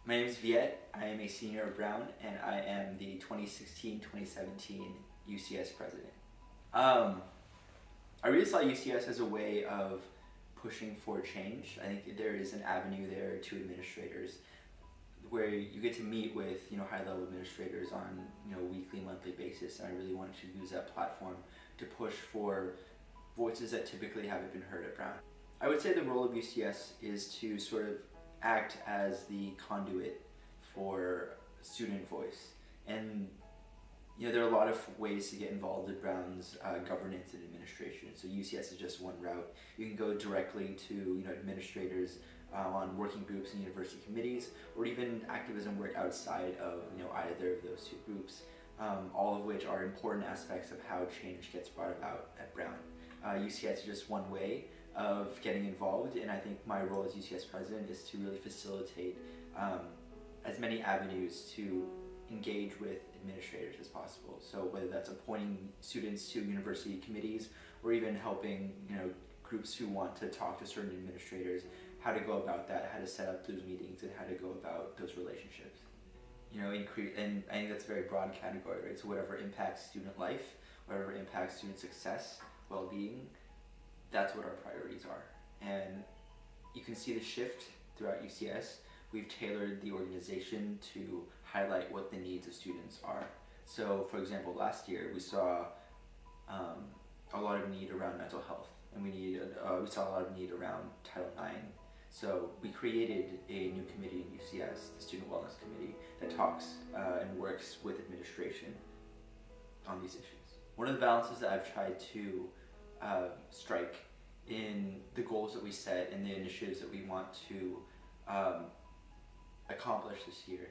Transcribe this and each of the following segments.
My name is Viet. I am a senior at Brown, and I am the 2016-2017 UCS president. Um, I really saw UCS as a way of pushing for change. I think there is an avenue there to administrators where you get to meet with high-level administrators on weekly, monthly basis, and I really wanted to use that platform to push for voices that typically haven't been heard at Brown. I would say the role of UCS is to sort of act as the conduit for student voice. And there are a lot of ways to get involved in Brown's governance and administration. So UCS is just one route. You can go directly to administrators on working groups and university committees, or even activism work outside of either of those two groups, all of which are important aspects of how change gets brought about at Brown. UCS is just one way of getting involved, and I think my role as UCS president is to really facilitate as many avenues to engage with administrators as possible. So whether that's appointing students to university committees, or even helping groups who want to talk to certain administrators, how to go about that, how to set up those meetings, and how to go about those relationships. And I think that's a very broad category, right? So whatever impacts student life, whatever impacts student success, well-being, that's what our priorities are. And you can see the shift throughout UCS. We've tailored the organization to highlight what the needs of students are. So for example, last year we saw a lot of need around mental health, and we saw a lot of need around Title IX. So we created a new committee in UCS, the Student Wellness Committee, that talks and works with administration on these issues. One of the balances that I've tried to strike in the goals that we set and the initiatives that we want to accomplish this year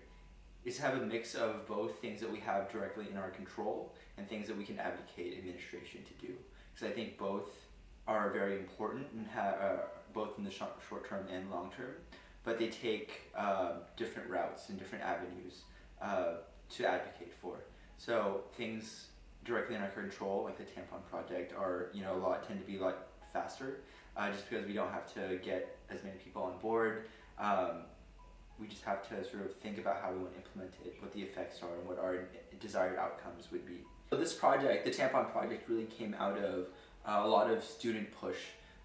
is to have a mix of both things that we have directly in our control and things that we can advocate administration to do. Because I think both are very important and both in the short term and long term, but they take different routes and different avenues to advocate for. So things directly in our control, like the tampon project, are tend to be a lot faster, just because we don't have to get as many people on board. We just have to sort of think about how we want to implement it, what the effects are, and what our desired outcomes would be. So this project, the tampon project, really came out of a lot of student push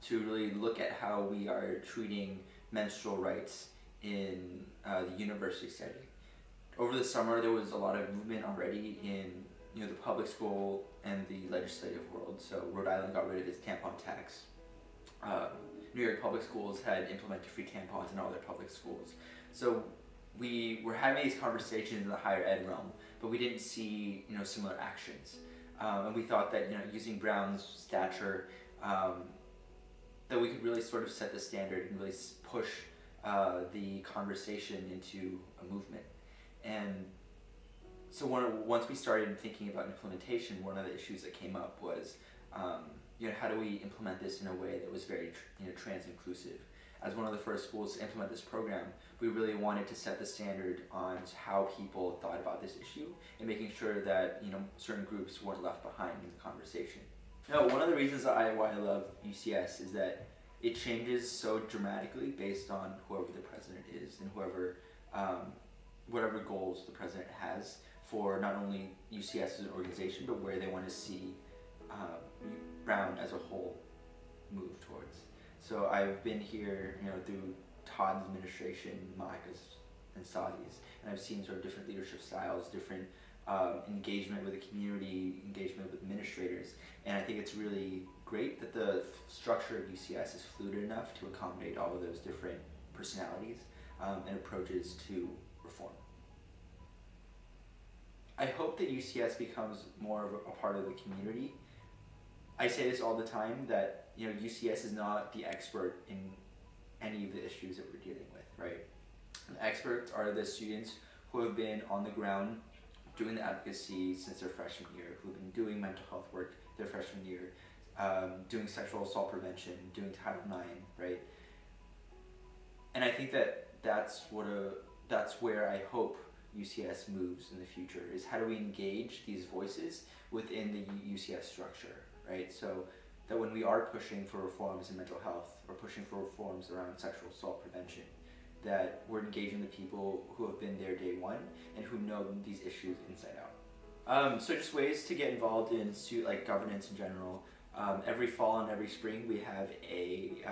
to really look at how we are treating menstrual rights in the university setting. Over the summer, there was a lot of movement already in the public school and the legislative world. So Rhode Island got rid of its tampon tax. New York public schools had implemented free tampons in all their public schools. So we were having these conversations in the higher ed realm, but we didn't see similar actions. And we thought that using Brown's stature, that we could really sort of set the standard and really push the conversation into a movement. And so once we started thinking about implementation, one of the issues that came up was how do we implement this in a way that was very trans inclusive. As one of the first schools to implement this program, we really wanted to set the standard on how people thought about this issue and making sure that certain groups weren't left behind in the conversation. One of the reasons why I love UCS is that it changes so dramatically based on whoever the president is and whatever goals the president has for not only UCS as an organization, but where they want to see Brown as a whole move towards. So I've been here, through Todd's administration, Monica's, and Sadi's, and I've seen sort of different leadership styles, different engagement with the community, engagement with administrators, and I think it's really great that the structure of UCS is fluid enough to accommodate all of those different personalities and approaches to reform. I hope that UCS becomes more of a part of the community. I say this all the time, that UCS is not the expert in any of the issues that we're dealing with, right? The experts are the students who have been on the ground doing the advocacy since their freshman year, who have been doing mental health work their freshman year, doing sexual assault prevention, doing Title IX, right? And I think that that's where I hope UCS moves in the future, is how do we engage these voices within the UCS structure, right? So that when we are pushing for reforms in mental health or pushing for reforms around sexual assault prevention, that we're engaging the people who have been there day one and who know these issues inside out. So just ways to get involved in like governance in general. Every fall and every spring we have a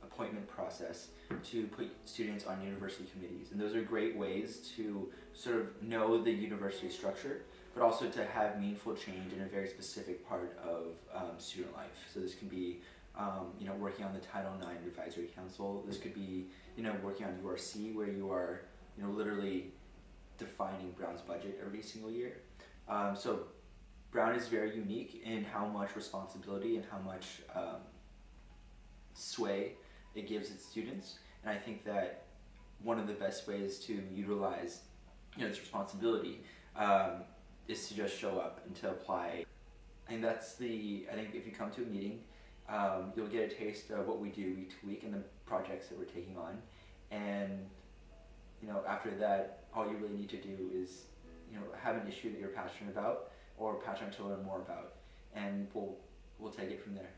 appointment process to put students on university committees, and those are great ways to sort of know the university structure, but also to have meaningful change in a very specific part of student life. So this can be working on the Title IX Advisory Council. This could be working on URC, where you are literally defining Brown's budget every single year. So Brown is very unique in how much responsibility and how much sway it gives its students, and I think that one of the best ways to utilize its responsibility is to just show up and to apply. And I think if you come to a meeting, you'll get a taste of what we do week to week and the projects that we're taking on, and after that, all you really need to do is have an issue that you're passionate about or passionate to learn more about, and we'll take it from there.